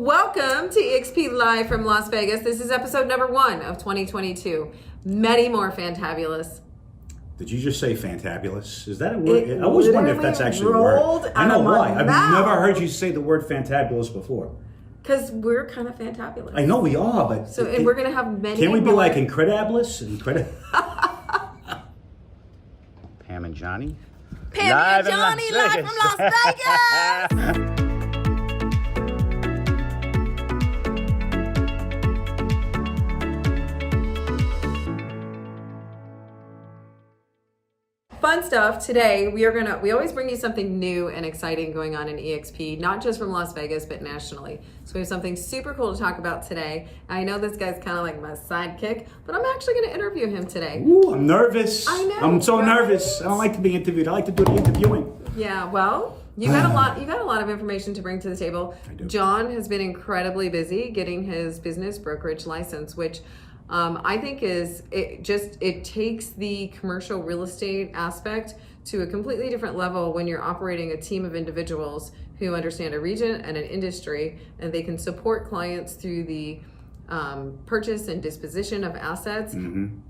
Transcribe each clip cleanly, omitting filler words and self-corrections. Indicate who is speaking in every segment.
Speaker 1: Welcome to eXp Live from Las Vegas. This is episode number 1 of 2022. Many more fantabulous.
Speaker 2: Did you just say fantabulous? Is that a word? I always wonder if that's actually a word. I know why. I've never heard you say the word fantabulous before.
Speaker 1: Because we're kind of fantabulous.
Speaker 2: I know we are, but...
Speaker 1: And we're going to have many
Speaker 2: Can we be
Speaker 1: more.
Speaker 2: like Incrediblis? Pam and Johnny?
Speaker 1: Pam and Johnny live from Las Vegas! Fun stuff. Today we always bring you something new and exciting going on in eXp, not just from Las Vegas, but nationally. So we have something super cool to talk about today. I know this guy's kind of like my sidekick, but I'm actually going to interview him today.
Speaker 2: Ooh, I'm nervous.
Speaker 1: I know.
Speaker 2: I'm so nervous. I don't like to be interviewed. I like to do the interviewing.
Speaker 1: Yeah, well, you got a lot of information to bring to the table.
Speaker 2: I do.
Speaker 1: John has been incredibly busy getting his business brokerage license, which I think it takes the commercial real estate aspect to a completely different level when you're operating a team of individuals who understand a region and an industry, and they can support clients through the purchase and disposition of assets, and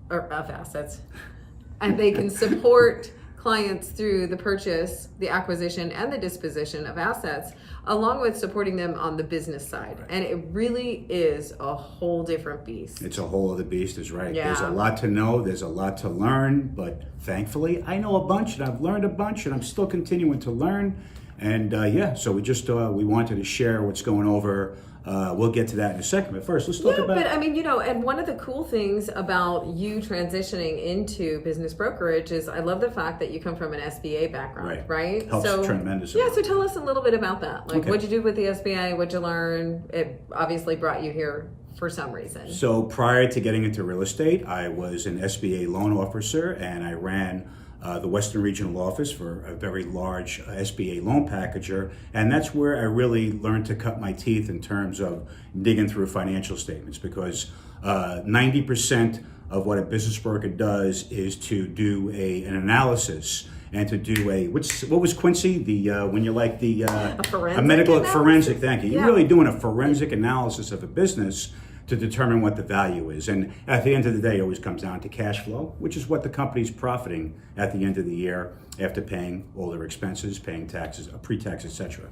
Speaker 1: they can support clients through the purchase, the acquisition, and the disposition of assets, along with supporting them on the business side. Right. And it really is a whole different beast.
Speaker 2: It's a whole other beast, is right.
Speaker 1: Yeah.
Speaker 2: There's a lot to know, there's a lot to learn, but thankfully I know a bunch and I've learned a bunch and I'm still continuing to learn. And so we wanted to share what's going over. We'll get to that in a second, but first let's talk about...
Speaker 1: but I mean, and one of the cool things about you transitioning into business brokerage is I love the fact that you come from an SBA background, right?
Speaker 2: Helps tremendously.
Speaker 1: Yeah, so tell us a little bit about that. Like,
Speaker 2: okay.
Speaker 1: What'd you do with the SBA? What'd you learn? It obviously brought you here for some reason.
Speaker 2: So prior to getting into real estate, I was an SBA loan officer and I ran the Western Regional Office for a very large SBA loan packager, and that's where I really learned to cut my teeth in terms of digging through financial statements, because 90% of what a business broker does is to do an analysis and to do what was Quincy, when you like a medical forensic, thank you.
Speaker 1: Yeah.
Speaker 2: You're really doing a forensic analysis of a business to determine what the value is. And at the end of the day, it always comes down to cash flow, which is what the company's profiting at the end of the year after paying all their expenses, paying taxes, pre-tax, etc.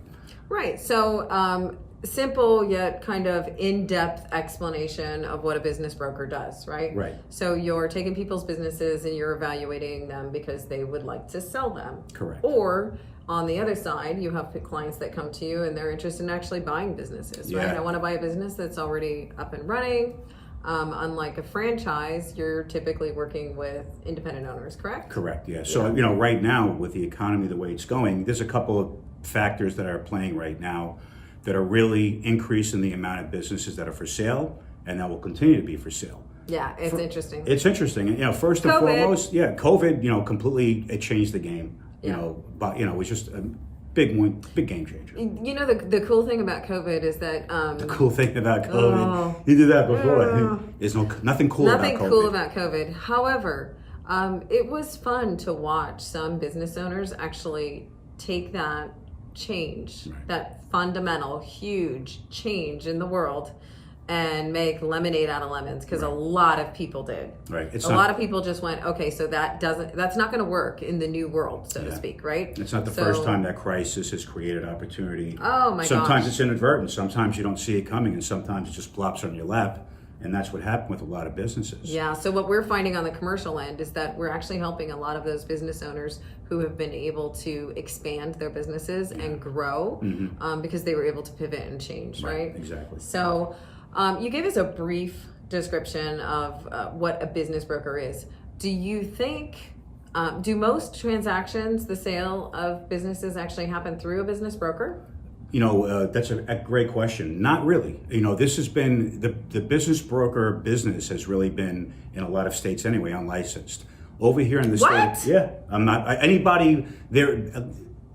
Speaker 1: Right. So simple yet kind of in-depth explanation of what a business broker does, right?
Speaker 2: Right.
Speaker 1: So you're taking people's businesses and you're evaluating them because they would like to sell them.
Speaker 2: Correct.
Speaker 1: Or on the other side, you have clients that come to you and they're interested in actually buying businesses, right? I want to buy a business that's already up and running. Unlike a franchise, you're typically working with independent owners, correct?
Speaker 2: Correct, yeah. So, right now with the economy the way it's going, there's a couple of factors that are playing right now that are really increasing the amount of businesses that are for sale and that will continue to be for sale.
Speaker 1: Yeah, it's interesting.
Speaker 2: It's interesting. And, first and foremost, COVID, completely, it changed the game. But it was just a big game changer.
Speaker 1: The cool thing about COVID is that
Speaker 2: the cool thing about COVID, you did that before. There's nothing cool about COVID.
Speaker 1: Nothing cool about COVID. However, it was fun to watch some business owners actually take that change, that fundamental, huge change in the world, and make lemonade out of lemons, because a lot of people did.
Speaker 2: Right.
Speaker 1: A lot of people just went, okay, so that's not going to work in the new world, so to speak, right?
Speaker 2: It's not the first time that crisis has created opportunity.
Speaker 1: Oh my gosh.
Speaker 2: Sometimes it's inadvertent, sometimes you don't see it coming, and sometimes it just plops on your lap. And that's what happened with a lot of businesses. Yeah,
Speaker 1: so what we're finding on the commercial end is that we're actually helping a lot of those business owners who have been able to expand their businesses and grow because they were able to pivot and change, right?
Speaker 2: Exactly.
Speaker 1: So you gave us a brief description of what a business broker is. Do you think, do most transactions, the sale of businesses, actually happen through a business broker?
Speaker 2: That's a great question. Not really. This has been, the business broker business has really been, in a lot of states anyway, unlicensed. Over here in the state, I'm not, anybody there,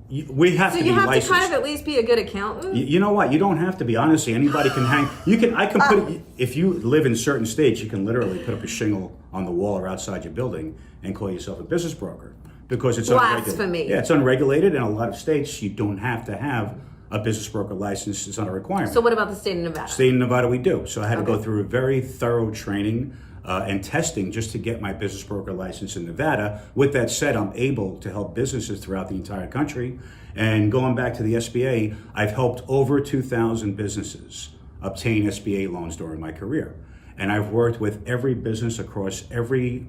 Speaker 2: we have to be licensed. So you have to kind
Speaker 1: of at least be a good accountant?
Speaker 2: You know what? You don't have to be. Honestly, anybody can hang. I can put, if you live in certain states, you can literally put up a shingle on the wall or outside your building and call yourself a business broker, because it's
Speaker 1: blasphemy.
Speaker 2: Unregulated. Yeah, it's unregulated. In a lot of states, you don't have to have a business broker license is not a requirement.
Speaker 1: So what about the state of Nevada?
Speaker 2: State of Nevada, we do. So I had to go through a very thorough training and testing just to get my business broker license in Nevada. With that said, I'm able to help businesses throughout the entire country. And going back to the SBA, I've helped over 2,000 businesses obtain SBA loans during my career. And I've worked with every business across every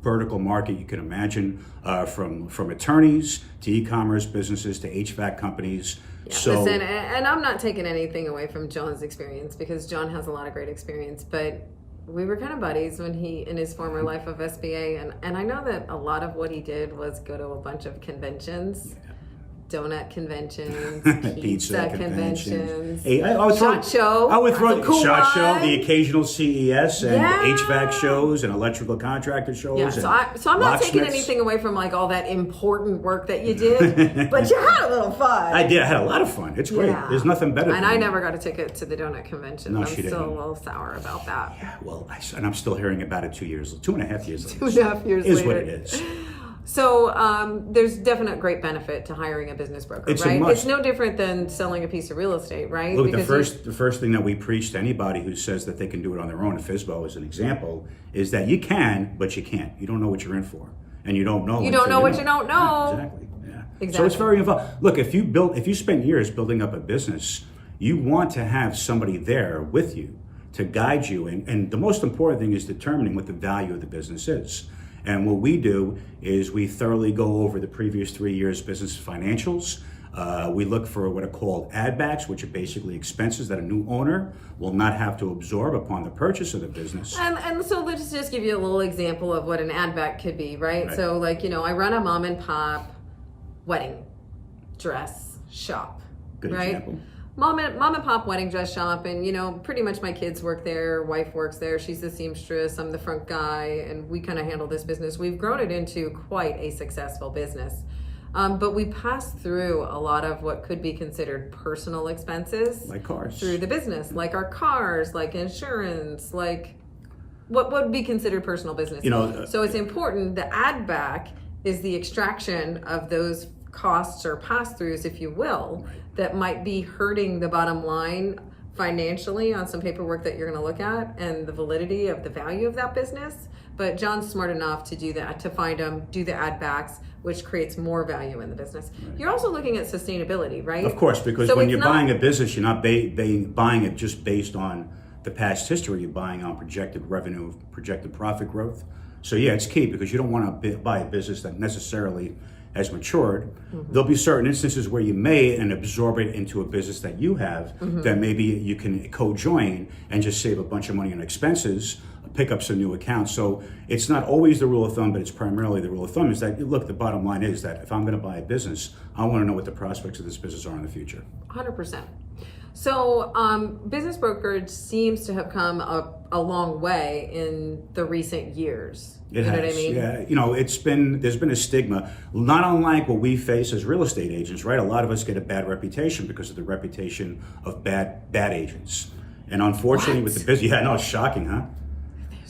Speaker 2: vertical market you can imagine, from attorneys to e-commerce businesses to HVAC companies.
Speaker 1: Yeah, so, listen, and I'm not taking anything away from John's experience, because John has a lot of great experience, but we were kind of buddies when he, in his former life of SBA, and I know that a lot of what he did was go to a bunch of conventions. Yeah. Donut conventions, pizza conventions, SHOT Show.
Speaker 2: I would throw SHOT Show, the occasional CES, and HVAC shows and electrical contractor shows.
Speaker 1: Yeah, so I'm not taking anything away from like all that important work that you did, but you had a little fun.
Speaker 2: I did. I had a lot of fun. It's great. Yeah. There's nothing better.
Speaker 1: And I never got a ticket to the donut convention. No, I'm still a little sour about that.
Speaker 2: Yeah, well, and I'm still hearing about it 2.5 years later.
Speaker 1: 2.5 years
Speaker 2: is
Speaker 1: later.
Speaker 2: What it is.
Speaker 1: So there's definite great benefit to hiring a business broker,
Speaker 2: it's
Speaker 1: right?
Speaker 2: A must.
Speaker 1: It's no different than selling a piece of real estate, right?
Speaker 2: Look, the first thing that we preach to anybody who says that they can do it on their own, FSBO as an example, is that you can, but you can't. You don't know what you're in for, and you don't know.
Speaker 1: You don't know what you don't know.
Speaker 2: Yeah, exactly. Yeah. Exactly. So it's very involved. Look, if you spend years building up a business, you want to have somebody there with you to guide you, and the most important thing is determining what the value of the business is. And what we do is we thoroughly go over the previous 3 years' business financials. We look for what are called add backs, which are basically expenses that a new owner will not have to absorb upon the purchase of the business.
Speaker 1: And so let's just give you a little example of what an add back could be, right? So like, I run a mom and pop wedding dress shop,
Speaker 2: Good
Speaker 1: right?
Speaker 2: Example.
Speaker 1: Mom and pop wedding dress shop, and pretty much my kids work there, wife works there, she's the seamstress, I'm the front guy, and we kind of handle this business. We've grown it into quite a successful business. But we pass through a lot of what could be considered personal expenses.
Speaker 2: Like cars.
Speaker 1: Through the business, like our cars, like insurance, like what would be considered personal business. So it's important, the add back is the extraction of those costs or pass-throughs, if you will, that might be hurting the bottom line financially on some paperwork that you're going to look at and the validity of the value of that business. But John's smart enough to do that, to find them, do the add backs, which creates more value in the business. Right. You're also looking at sustainability, right?
Speaker 2: Of course, because when you're buying a business, you're not buying it just based on the past history. You're buying on projected revenue, projected profit growth. So yeah, it's key, because you don't want to buy a business that necessarily has matured. Mm-hmm. There'll be certain instances where you may and absorb it into a business that you have, mm-hmm. that maybe you can co-join and just save a bunch of money on expenses, pick up some new accounts. So it's not always the rule of thumb, but it's primarily the rule of thumb is that, look, the bottom line is that if I'm going to buy a business, I want to know what the prospects of this business are in the future.
Speaker 1: 100%. So business brokerage seems to have come a long way in the recent years.
Speaker 2: It has,
Speaker 1: know what I mean?
Speaker 2: Yeah. There's been a stigma, not unlike what we face as real estate agents, right? A lot of us get a bad reputation because of the reputation of bad agents. And unfortunately with the business, it's shocking, huh?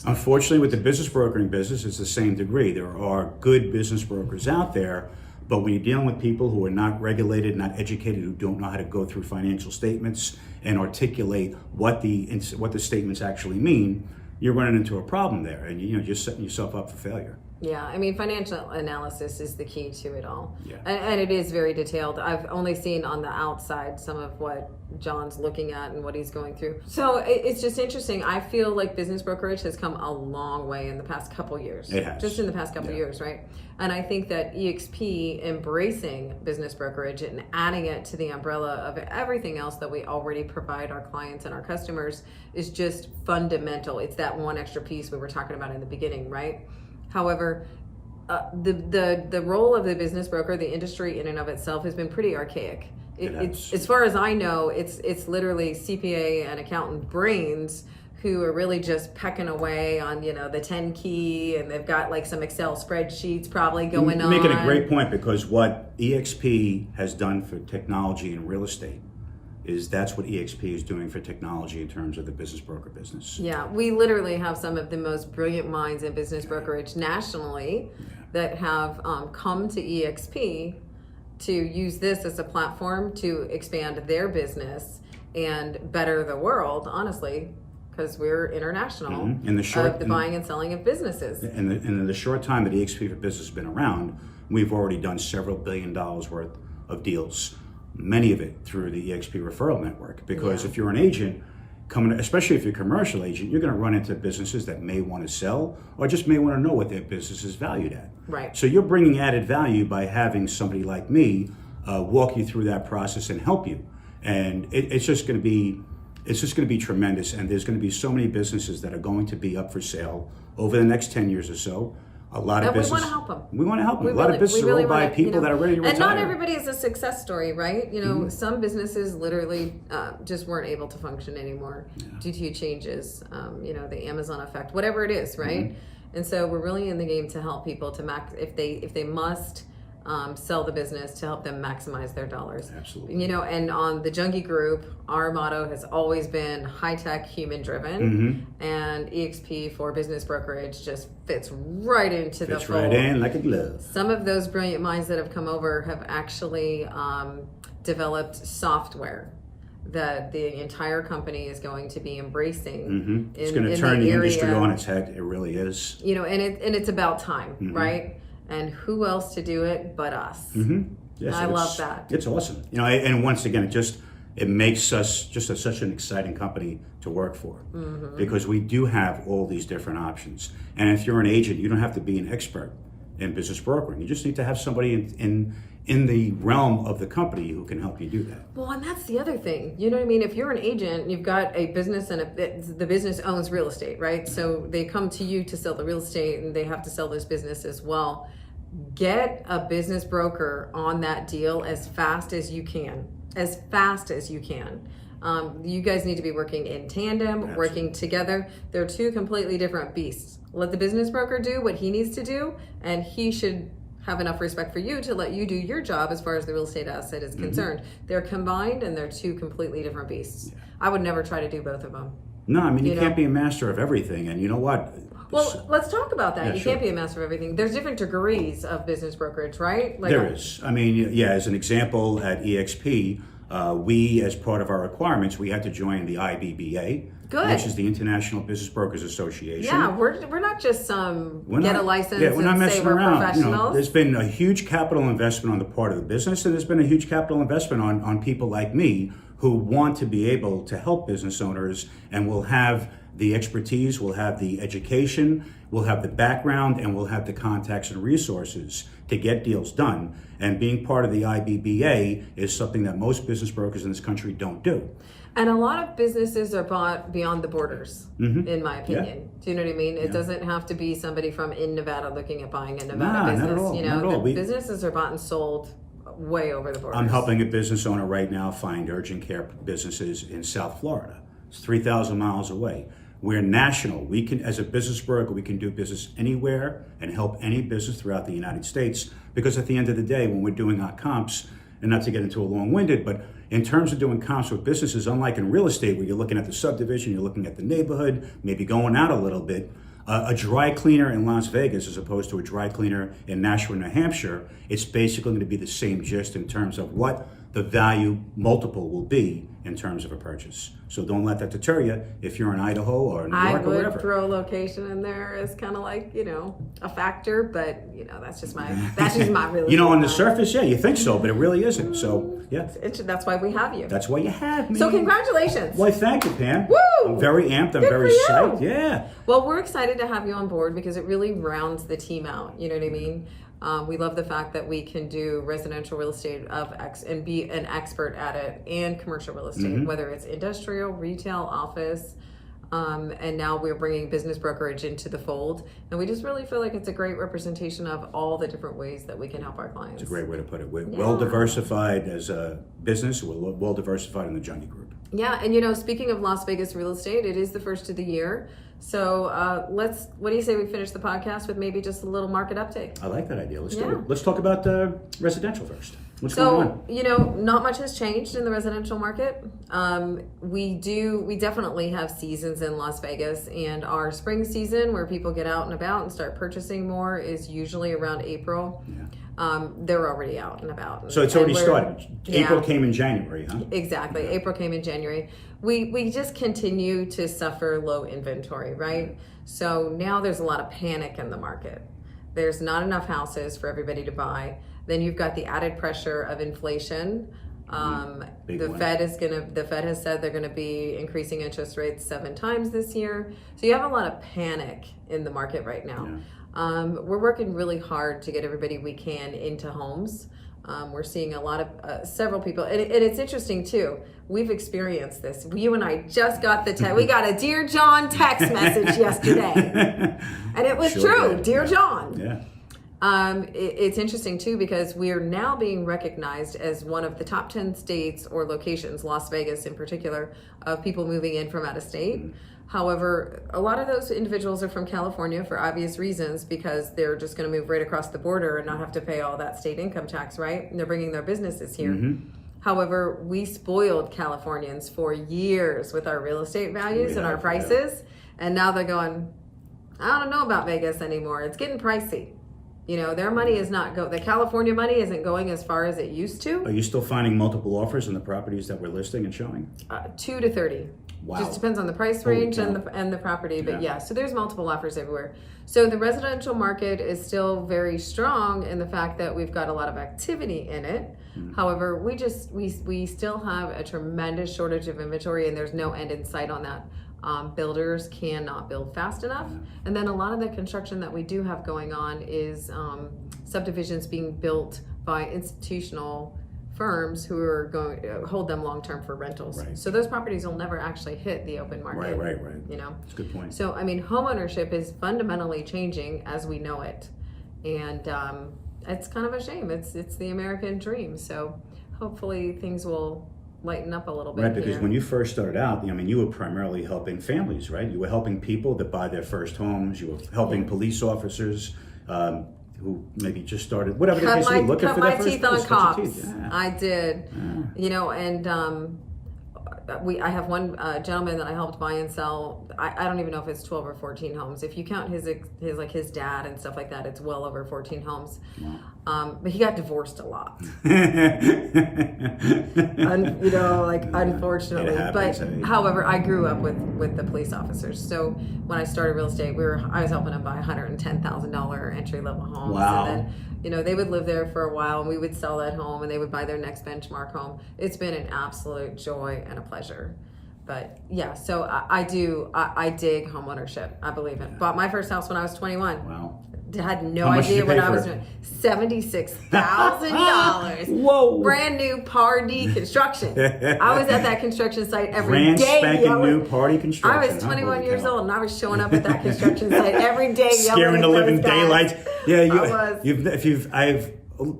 Speaker 2: Unfortunately with the business brokering business, it's the same degree. There are good business brokers out there, but when you're dealing with people who are not regulated, not educated, who don't know how to go through financial statements and articulate what the statements actually mean, you're running into a problem there, and you're setting yourself up for failure.
Speaker 1: Yeah, I mean, financial analysis is the key to it all.
Speaker 2: Yeah.
Speaker 1: And it is very detailed. I've only seen on the outside some of what John's looking at and what he's going through. So it's just interesting. I feel like business brokerage has come a long way in the past couple years.
Speaker 2: It has.
Speaker 1: Just in the past couple years, right? And I think that eXp embracing business brokerage and adding it to the umbrella of everything else that we already provide our clients and our customers is just fundamental. It's that one extra piece we were talking about in the beginning, right? However, the role of the business broker, the industry in and of itself, has been pretty archaic. It's, as far as I know, it's literally CPA and accountant brains who are really just pecking away on the 10 key, and they've got like some Excel spreadsheets probably going on.
Speaker 2: You're making a great point, because what eXp has done for technology and real estate is that's what eXp is doing for technology in terms of the business broker business.
Speaker 1: Yeah, we literally have some of the most brilliant minds in business brokerage nationally that have come to eXp to use this as a platform to expand their business and better the world, honestly, because we're international
Speaker 2: in the short,
Speaker 1: of the buying and selling of businesses.
Speaker 2: In the short time that eXp for Business has been around, we've already done several $1 billion worth of deals, many of it through the eXp referral network. Because if you're an agent, especially if you're a commercial agent, you're going to run into businesses that may want to sell or just may want to know what their business is valued at.
Speaker 1: Right.
Speaker 2: So you're bringing added value by having somebody like me walk you through that process and help you. And it's just going to be tremendous. And there's going to be so many businesses that are going to be up for sale over the next 10 years or so. A lot of businesses.
Speaker 1: We want to help them.
Speaker 2: We want to help them. A lot of businesses are run by people that are ready to retire.
Speaker 1: And not everybody is a success story, right? Some businesses literally just weren't able to function anymore due to changes, the Amazon effect, whatever it is, right? And so we're really in the game to help people to if they must sell the business, to help them maximize their dollars.
Speaker 2: Absolutely.
Speaker 1: And on the Junkie Group, our motto has always been high-tech, human-driven, and eXp for business brokerage just fits right into the fold.
Speaker 2: Fits right in like a glove.
Speaker 1: Some of those brilliant minds that have come over have actually developed software that the entire company is going to be embracing.
Speaker 2: It's going to turn the industry on its head. It really is.
Speaker 1: And it's about time, right? And who else to do it but us?
Speaker 2: Yes,
Speaker 1: I love that.
Speaker 2: It's awesome. And once again, it makes us just such an exciting company to work for, because we do have all these different options. And if you're an agent, you don't have to be an expert in business brokering. You just need to have somebody in the realm of the company who can help you do that.
Speaker 1: Well, and that's the other thing. You know what I mean? If you're an agent, you've got a business and the business owns real estate, right? So they come to you to sell the real estate and they have to sell this business as well. Get a business broker on that deal as fast as you can. As fast as you can. You guys need to be working in tandem, working together. They're two completely different beasts. Let the business broker do what he needs to do, and he should have enough respect for you to let you do your job as far as the real estate asset is concerned. They're combined and they're two completely different beasts. I would never try to do both of them.
Speaker 2: No, I mean, you can't be a master of everything. And you know what?
Speaker 1: Well, let's talk about that. You can't be a master of everything. There's different degrees of business brokerage, right?
Speaker 2: There is. I mean, as an example, at eXp, we, as part of our requirements, we had to join the IBBA, which is the International Business Brokers Association.
Speaker 1: Yeah, we're not just get a license
Speaker 2: we're not
Speaker 1: and say we're
Speaker 2: around.
Speaker 1: professionals.
Speaker 2: There's been a huge capital investment on the part of the business, and there's been a huge capital investment on people like me who want to be able to help business owners, and will have the expertise, we'll have the education, we'll have the background, and we'll have the contacts and resources to get deals done. And being part of the IBBA is something that most business brokers in this country don't do.
Speaker 1: And a lot of businesses are bought beyond the borders, in my opinion. Do you know what I mean? It doesn't have to be somebody from in Nevada looking at buying a Nevada business.
Speaker 2: Not at all. Not at all.
Speaker 1: Businesses are bought and sold way over the borders.
Speaker 2: I'm helping a business owner right now find urgent care businesses in South Florida. It's 3,000 miles away. We're national. We can, as a business broker, we can do business anywhere and help any business throughout the United States. Because at the end of the day, when we're doing our comps, and not to get into a long-winded, but in terms of doing comps with businesses, unlike in real estate where you're looking at the subdivision, you're looking at the neighborhood, maybe going out a little bit, a dry cleaner in Las Vegas as opposed to a dry cleaner in Nashua, New Hampshire, it's basically going to be the same gist in terms of what the value multiple will be in terms of a purchase. So don't let that deter you if you're in Idaho or New York or wherever.
Speaker 1: I would throw location in there as kind of like, a factor, but that's just my real
Speaker 2: on the surface, you think so, but it really isn't. So,
Speaker 1: that's why we have you.
Speaker 2: That's why you have me.
Speaker 1: So congratulations.
Speaker 2: Well, thank you, Pam.
Speaker 1: Woo!
Speaker 2: I'm very amped. I'm very psyched. Yeah.
Speaker 1: Well, we're excited to have you on board because it really rounds the team out. You know what I mean? We love the fact that we can do residential real estate and be an expert at it, and commercial real estate, whether it's industrial, retail, office, and now we're bringing business brokerage into the fold. And we just really feel like it's a great representation of all the different ways that we can help our clients.
Speaker 2: It's a great way to put it. We're well diversified as a business. We're well diversified in the Junkie Group.
Speaker 1: Yeah, and speaking of Las Vegas real estate, it is the first of the year. So what do you say we finish the podcast with maybe just a little market update?
Speaker 2: I like that idea. Let's do it. Let's talk about residential first. What's going on?
Speaker 1: Not much has changed in the residential market. We definitely have seasons in Las Vegas, and our spring season where people get out and about and start purchasing more is usually around April. they're already out and about.
Speaker 2: So it's already started. April came in January, huh?
Speaker 1: Exactly. April came in January. We just continue to suffer low inventory, right? So now there's a lot of panic in the market. There's not enough houses for everybody to buy. Then you've got the added pressure of inflation. The Fed has said they're gonna be increasing interest rates 7 times this year. So you have a lot of panic in the market right now. We're working really hard to get everybody we can into homes. We're seeing a lot of several people, and it's interesting too. We've experienced this. You and I just got we got a Dear John text message yesterday, and it was true. Dear John.
Speaker 2: Yeah.
Speaker 1: It's interesting too because we are now being recognized as one of the top 10 states or locations, Las Vegas in particular, of people moving in from out of state. However, a lot of those individuals are from California for obvious reasons because they're just going to move right across the border and not have to pay all that state income tax, right? And they're bringing their businesses here. However, we spoiled Californians for years with our real estate values and our prices. And now they're going, I don't know about Vegas anymore. It's getting pricey. You know, their money is not the California money isn't going as far as it used to.
Speaker 2: Are you still finding multiple offers on the properties that we're listing and showing?
Speaker 1: 2 to 30.
Speaker 2: Wow.
Speaker 1: Just depends on the price range and the property, but so there's multiple offers everywhere. So the residential market is still very strong in the fact that we've got a lot of activity in it. However, we still have a tremendous shortage of inventory, and there's no end in sight on that. Builders cannot build fast enough. And then a lot of the construction that we do have going on is subdivisions being built by institutional firms who are going to hold them long-term for rentals. So those properties will never actually hit the open market.
Speaker 2: Right.
Speaker 1: You know?
Speaker 2: That's a good point.
Speaker 1: So, I mean, homeownership is fundamentally changing as we know it. And it's kind of a shame. It's the American dream. So hopefully things will lighten up a little bit.
Speaker 2: Right, because when you first started out, I mean, you were primarily helping families, right? You were helping people that buy their first homes. You were helping police officers who maybe just started, whatever the case may be, looking for their first
Speaker 1: teeth on
Speaker 2: place.
Speaker 1: cops. I did. You know, and I have one gentleman that I helped buy and sell. I don't even know if it's 12 or 14 homes. If you count his dad and stuff like that, it's well over 14 homes. But he got divorced a lot. Unfortunately. But however, I grew up with the police officers. So when I started real estate, I was helping them buy $110,000 entry level homes.
Speaker 2: Wow.
Speaker 1: And then, you know, they would live there for a while and we would sell that home and they would buy their next benchmark home. It's been an absolute joy and a pleasure. But yeah, so I dig home ownership. I believe it. Bought my first house when I was 21.
Speaker 2: Wow.
Speaker 1: Had no idea what I was doing. $76,000.
Speaker 2: Whoa!
Speaker 1: Brand new par D construction. I was at that construction site every
Speaker 2: Brand
Speaker 1: day.
Speaker 2: Spanking new party construction.
Speaker 1: I was 21 years old and I was showing up at that construction site every day,
Speaker 2: scaring the living daylights. Yeah,
Speaker 1: I was.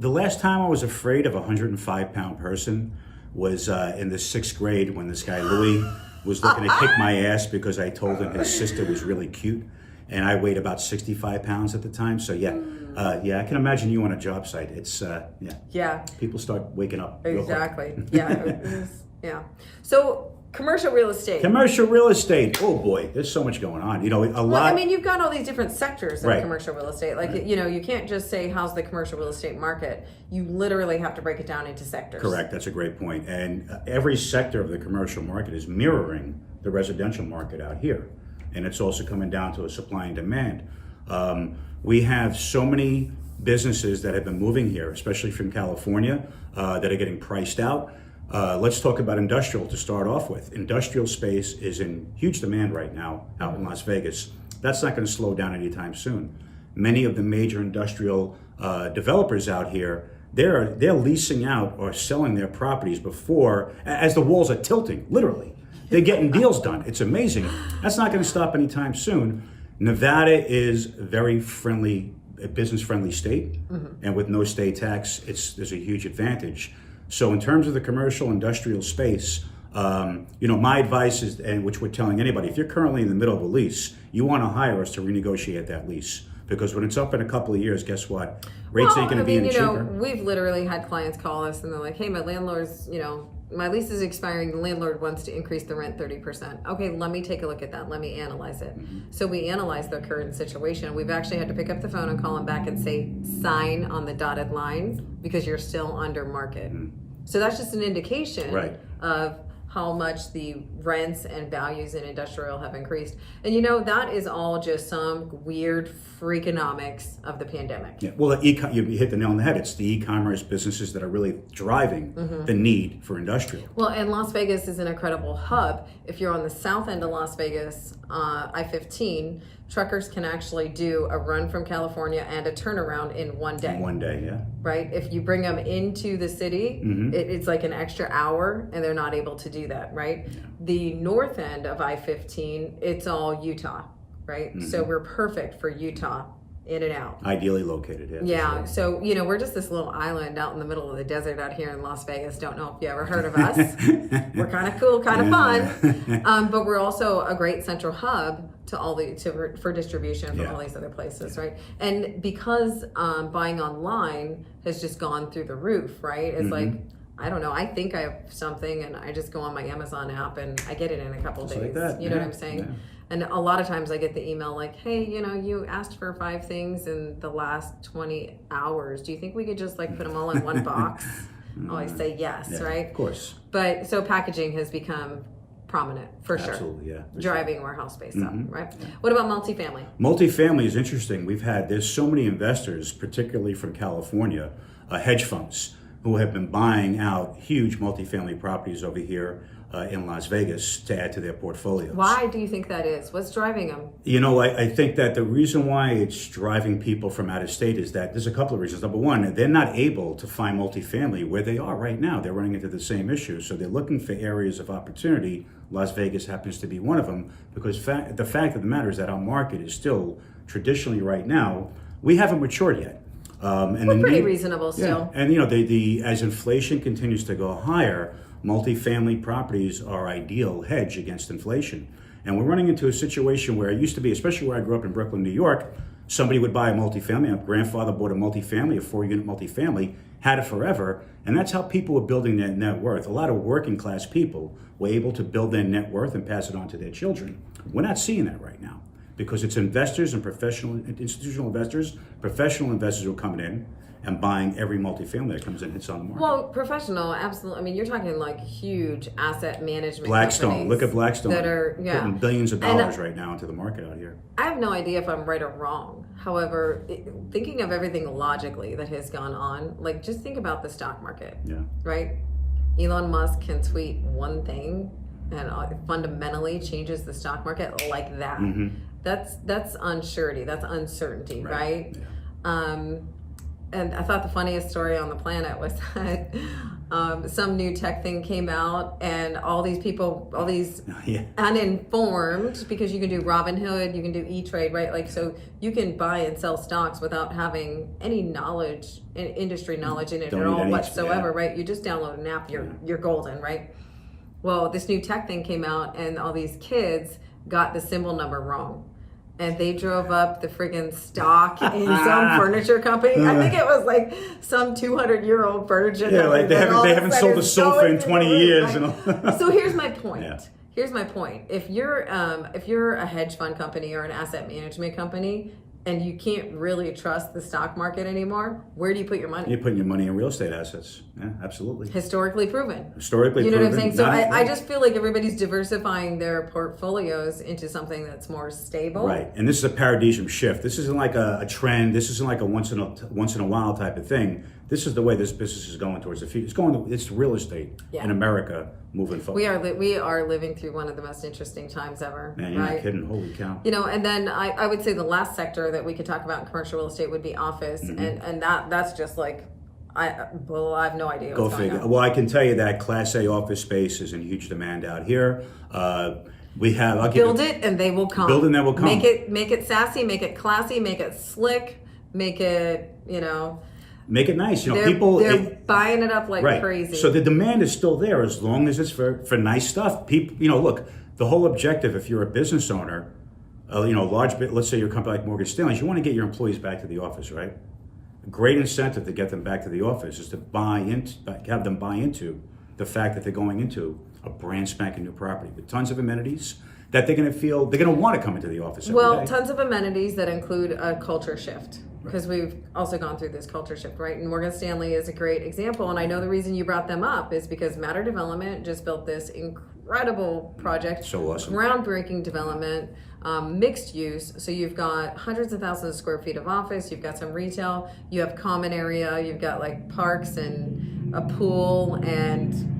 Speaker 2: The last time I was afraid of a 105-pound person was in the 6th grade when this guy Louis was looking to kick my ass because I told him his sister was really cute. And I weighed about 65 pounds at the time. So I can imagine you on a job site. It's, people start waking up.
Speaker 1: Exactly. Yeah. So commercial real estate.
Speaker 2: Oh boy, there's so much going on. You know,
Speaker 1: I mean, you've got all these different sectors of commercial real estate. Like, you know, you can't just say, how's the commercial real estate market? You literally have to break it down into sectors.
Speaker 2: Correct. That's a great point. And every sector of the commercial market is mirroring the residential market out here. And it's also coming down to a supply and demand. We have so many businesses that have been moving here, especially from California, that are getting priced out. Let's talk about industrial to start off with. Industrial space is in huge demand right now out in Las Vegas. That's not going to slow down anytime soon. Many of the major industrial developers out here, they're leasing out or selling their properties as the walls are tilting, literally. They're getting deals done. It's amazing. That's not going to stop anytime soon. Nevada is a very friendly, business-friendly state, and with no state tax, there's a huge advantage. So in terms of the commercial industrial space, my advice is, and which we're telling anybody, if you're currently in the middle of a lease, you want to hire us to renegotiate that lease. Because when it's up in a couple of years, guess what? Rates ain't going to be any cheaper.
Speaker 1: We've literally had clients call us and they're like, hey, my landlord's, My lease is expiring. The landlord wants to increase the rent 30%. Okay, let me take a look at that. Let me analyze it. So we analyze their current situation. We've actually had to pick up the phone and call them back and say, sign on the dotted line because you're still under market. So that's just an indication
Speaker 2: Right.
Speaker 1: of how much the rents and values in industrial have increased. And that is all just some weird freakonomics of the pandemic.
Speaker 2: Yeah. Well, you hit the nail on the head. It's the e-commerce businesses that are really driving the need for industrial.
Speaker 1: Well, and Las Vegas is an incredible hub. If you're on the south end of Las Vegas, I-15, truckers can actually do a run from California and a turnaround in one day.
Speaker 2: One day, yeah.
Speaker 1: Right? If you bring them into the city, it's like an extra hour, and they're not able to do that, right?
Speaker 2: Yeah.
Speaker 1: The north end of I-15, it's all Utah, right? So we're perfect for Utah, in and out.
Speaker 2: Ideally located, yeah.
Speaker 1: Yeah,
Speaker 2: Sure.
Speaker 1: so we're just this little island out in the middle of the desert out here in Las Vegas. Don't know if you ever heard of us. We're kind of cool, kind of fun, but we're also a great central hub to for distribution from all these other places, right? And because buying online has just gone through the roof, right? It's like, I don't know, I think I have something and I just go on my Amazon app and I get it in a couple
Speaker 2: Just
Speaker 1: days.
Speaker 2: like that.
Speaker 1: You know what I'm saying?
Speaker 2: Yeah.
Speaker 1: And a lot of times I get the email like, hey, you asked for 5 things in the last 20 hours. Do you think we could just put them all in one box? Oh, I say yes,
Speaker 2: Yeah,
Speaker 1: right?
Speaker 2: Of course.
Speaker 1: But so packaging has become prominent for sure.
Speaker 2: Absolutely, yeah. for
Speaker 1: Driving warehouse space up, right? What about multifamily?
Speaker 2: Multifamily is interesting. There's so many investors, particularly from California, hedge funds, who have been buying out huge multifamily properties over here in Las Vegas to add to their portfolios.
Speaker 1: Why do you think that is? What's driving them?
Speaker 2: I think that the reason why it's driving people from out of state is that there's a couple of reasons. Number one, they're not able to find multifamily where they are right now. They're running into the same issue. So they're looking for areas of opportunity. Las Vegas happens to be one of them because the fact of the matter is that our market is still traditionally right now, we haven't matured yet. And
Speaker 1: We're pretty reasonable still.
Speaker 2: Yeah. And as inflation continues to go higher, multifamily properties are ideal hedge against inflation. And we're running into a situation where it used to be, especially where I grew up in Brooklyn, New York, somebody would buy a multifamily. My grandfather bought a multifamily, a 4-unit multifamily, had it forever, and that's how people were building their net worth. A lot of working class people were able to build their net worth and pass it on to their children. We're not seeing that right now because it's investors and institutional investors, professional investors who are coming in and buying every multifamily that comes in hits on the market.
Speaker 1: Well, professional, absolutely. I mean, you're talking huge asset management
Speaker 2: Blackstone,
Speaker 1: companies
Speaker 2: look at Blackstone.
Speaker 1: that are
Speaker 2: putting billions of dollars right now into the market out here.
Speaker 1: I have no idea if I'm right or wrong. However, thinking of everything logically that has gone on, just think about the stock market,
Speaker 2: Yeah.
Speaker 1: right? Elon Musk can tweet one thing and fundamentally changes the stock market like that. That's unsurety. That's uncertainty, right?
Speaker 2: Yeah.
Speaker 1: And I thought the funniest story on the planet was that some new tech thing came out and all these people, uninformed, because you can do Robinhood, you can do E-Trade, right? So you can buy and sell stocks without having any knowledge, industry knowledge in it
Speaker 2: Don't
Speaker 1: at
Speaker 2: need
Speaker 1: all
Speaker 2: any,
Speaker 1: whatsoever,
Speaker 2: yeah.
Speaker 1: right? You just download an app, you're golden, right? Well, this new tech thing came out and all these kids got the symbol number wrong. And they drove up the friggin' stock in some furniture company. I think it was some 200-year-old furniture.
Speaker 2: Yeah, they haven't sold a sofa in 20 years.
Speaker 1: So here's my point.
Speaker 2: Yeah.
Speaker 1: Here's my point. If you're a hedge fund company or an asset management company and you can't really trust the stock market anymore, where do you put your money?
Speaker 2: You're putting your money in real estate assets. Yeah, absolutely.
Speaker 1: Historically proven.
Speaker 2: Historically
Speaker 1: You know
Speaker 2: proven.
Speaker 1: what I'm saying? So I just feel like everybody's diversifying their portfolios into something that's more stable.
Speaker 2: Right, and this is a paradigm shift. This isn't like a trend. This isn't like a once in a while type of thing. This is the way this business is going towards the future. It's real estate in America moving forward.
Speaker 1: We are living through one of the most interesting times ever.
Speaker 2: Man, you're
Speaker 1: right?
Speaker 2: not kidding. Holy cow.
Speaker 1: And then I would say the last sector that we could talk about in commercial real estate would be office, and that's just I have no idea
Speaker 2: Go
Speaker 1: what's going
Speaker 2: figure.
Speaker 1: on.
Speaker 2: Well, I can tell you that Class A office space is in huge demand out here.
Speaker 1: Build it and they will come.
Speaker 2: Build and they will come.
Speaker 1: Make it sassy, make it classy, make it slick, make it
Speaker 2: Make it nice.
Speaker 1: They're buying it up like
Speaker 2: right.
Speaker 1: crazy.
Speaker 2: So the demand is still there as long as it's for nice stuff. People, look, the whole objective, if you're a business owner, let's say you're a company like Morgan Stanley, you want to get your employees back to the office, right? A great incentive to get them back to the office is to have them buy into the fact that they're going into a brand spanking new property with tons of amenities that they're going to want to come into the office every
Speaker 1: Well,
Speaker 2: day.
Speaker 1: tons of amenities that include a culture shift, because we've also gone through this culture shift, right? And Morgan Stanley is a great example. And I know the reason you brought them up is because Matter Development just built this incredible project.
Speaker 2: So awesome.
Speaker 1: Groundbreaking development, mixed use. So you've got hundreds of thousands of square feet of office, you've got some retail, you have common area, you've got like parks and a pool, and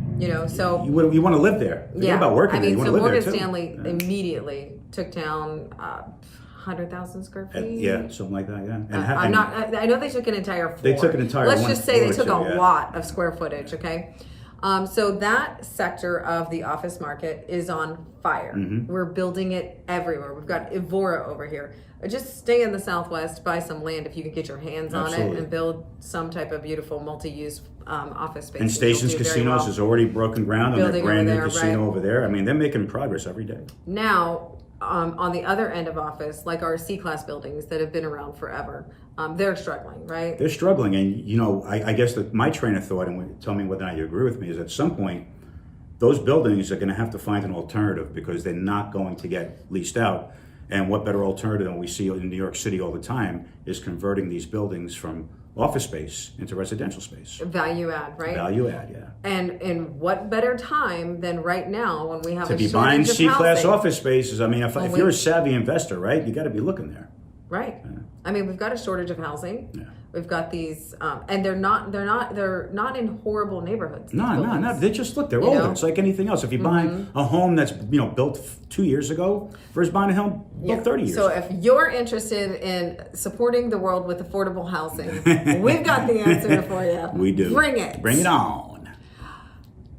Speaker 1: so
Speaker 2: you want to live there. Forget about working there. You want to live
Speaker 1: Morgan
Speaker 2: there too.
Speaker 1: Stanley immediately took down 100,000 square feet.
Speaker 2: Yeah, something like that. Yeah. And
Speaker 1: I know they took an entire floor.
Speaker 2: They took an entire
Speaker 1: Let's
Speaker 2: one
Speaker 1: just say they
Speaker 2: floor
Speaker 1: took
Speaker 2: too,
Speaker 1: a
Speaker 2: yeah.
Speaker 1: lot of square footage. Okay. So that sector of the office market is on fire.
Speaker 2: Mm-hmm.
Speaker 1: We're building it everywhere. We've got Evora over here. Just stay in the Southwest, buy some land if you can get your hands on
Speaker 2: Absolutely.
Speaker 1: it, and build some type of beautiful multi-use office space.
Speaker 2: And Stations
Speaker 1: You'll do very
Speaker 2: Casinos
Speaker 1: well.
Speaker 2: has already broken ground on their
Speaker 1: Building
Speaker 2: brand
Speaker 1: over
Speaker 2: new
Speaker 1: there,
Speaker 2: casino
Speaker 1: right.
Speaker 2: over there. I mean, they're making progress every day.
Speaker 1: Now, on the other end of office, like our C-class buildings that have been around forever, they're struggling, right?
Speaker 2: They're struggling, and I guess that my train of thought, and tell me whether or not you agree with me, is at some point those buildings are going to have to find an alternative because they're not going to get leased out. And what better alternative than we see in New York City all the time is converting these buildings from office space into residential space.
Speaker 1: Value add, right?
Speaker 2: Value add, yeah.
Speaker 1: And what better time than right now when we have
Speaker 2: To
Speaker 1: a
Speaker 2: be
Speaker 1: shortage
Speaker 2: buying
Speaker 1: of
Speaker 2: C-class
Speaker 1: housing.
Speaker 2: office spaces, I mean, if you're a savvy investor, right, you got to be looking there.
Speaker 1: Right.
Speaker 2: Yeah.
Speaker 1: I mean, we've got a shortage of housing.
Speaker 2: Yeah.
Speaker 1: We've got these, and they're not in horrible neighborhoods. these
Speaker 2: No.
Speaker 1: buildings.
Speaker 2: They just look. They're
Speaker 1: You
Speaker 2: older.
Speaker 1: know?
Speaker 2: It's like anything else. If you buy a home that's built 2 years ago versus buying a home built 30 years
Speaker 1: So
Speaker 2: ago.
Speaker 1: if you're interested in supporting the world with affordable housing, we've got the answer for you.
Speaker 2: We do.
Speaker 1: Bring it.
Speaker 2: Bring it on.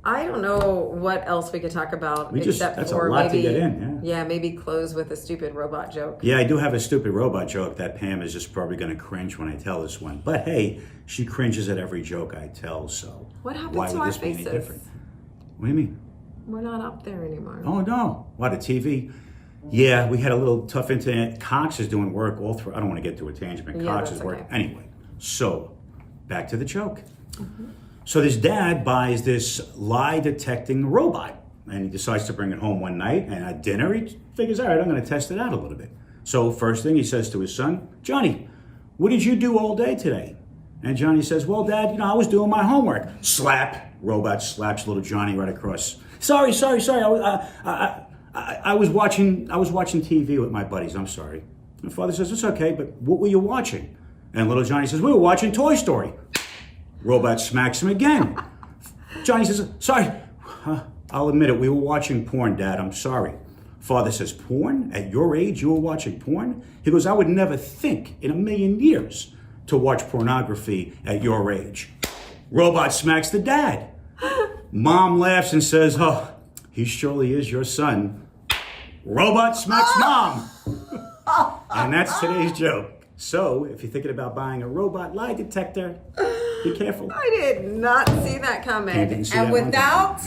Speaker 1: I don't know what else we could talk about except
Speaker 2: that's a
Speaker 1: for
Speaker 2: lot
Speaker 1: maybe,
Speaker 2: to get in. Yeah.
Speaker 1: maybe close with a stupid robot joke.
Speaker 2: Yeah, I do have a stupid robot joke that Pam is just probably going to cringe when I tell this one. But hey, she cringes at every joke I tell, so
Speaker 1: What happened
Speaker 2: why
Speaker 1: to
Speaker 2: would
Speaker 1: our
Speaker 2: this be any
Speaker 1: faces?
Speaker 2: different? What do you mean?
Speaker 1: We're not up there anymore.
Speaker 2: Oh no! What, a TV? Yeah, we had a little tough internet. Cox is doing work all through. I don't want to get to a tangent, but
Speaker 1: Yeah,
Speaker 2: Cox
Speaker 1: that's
Speaker 2: is working
Speaker 1: okay.
Speaker 2: anyway. So, back to the joke. So this dad buys this lie detecting robot, and he decides to bring it home one night. And at dinner, he figures, all right, I'm going to test it out a little bit. So first thing he says to his son, Johnny, what did you do all day today? And Johnny says, well, Dad, I was doing my homework. Slap. Robot slaps little Johnny right across. Sorry. I was watching TV with my buddies. I'm sorry. And father says, it's okay, but what were you watching? And little Johnny says, we were watching Toy Story. Robot smacks him again. Johnny says, sorry. I'll admit it, we were watching porn, Dad. I'm sorry. Father says, porn? At your age, you were watching porn? He goes, I would never think in a million years to watch pornography at your age. Robot smacks the dad. Mom laughs and says, oh, he surely is your son. Robot smacks mom. And that's today's joke. So, if you're thinking about buying a robot lie detector, be careful.
Speaker 1: I did not see that coming.
Speaker 2: You didn't see
Speaker 1: And
Speaker 2: that one
Speaker 1: with that,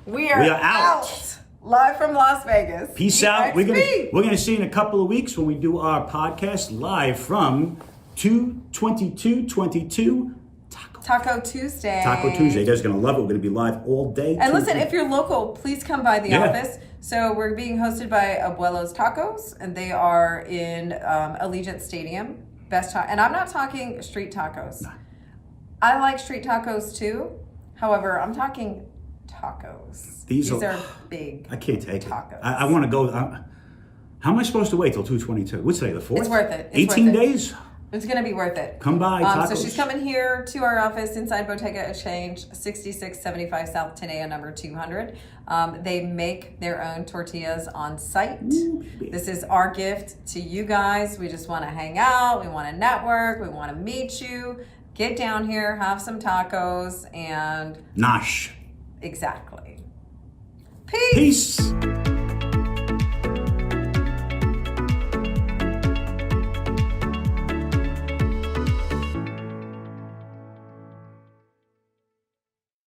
Speaker 1: we are
Speaker 2: out.
Speaker 1: Live from Las Vegas.
Speaker 2: Peace out.
Speaker 1: eXp.
Speaker 2: We're gonna see you in a couple of weeks when we do our podcast live from 2/22/22
Speaker 1: Taco Tuesday.
Speaker 2: Taco Tuesday. You guys are gonna love it. We're gonna be live all day.
Speaker 1: And listen, if you're local, please come by the
Speaker 2: Yeah.
Speaker 1: office. So we're being hosted by Abuelo's Tacos, and they are in Allegiant Stadium. And I'm not talking street tacos. I like street tacos too. However, I'm talking tacos. These are big.
Speaker 2: I can't take
Speaker 1: tacos.
Speaker 2: it. I want to go. How am I supposed to wait till 2/22? What's today? The 4th?
Speaker 1: It's worth it. It's
Speaker 2: 18
Speaker 1: worth it.
Speaker 2: days.
Speaker 1: It's going to be worth it.
Speaker 2: Come by, tacos.
Speaker 1: So she's coming here to our office inside Bottega Exchange, 6675 South Teneo, number 200. They make their own tortillas on site.
Speaker 2: Ooh,
Speaker 1: this is our gift to you guys. We just want to hang out. We want to network. We want to meet you. Get down here, have some tacos, and...
Speaker 2: Nosh.
Speaker 1: Exactly.
Speaker 2: Peace.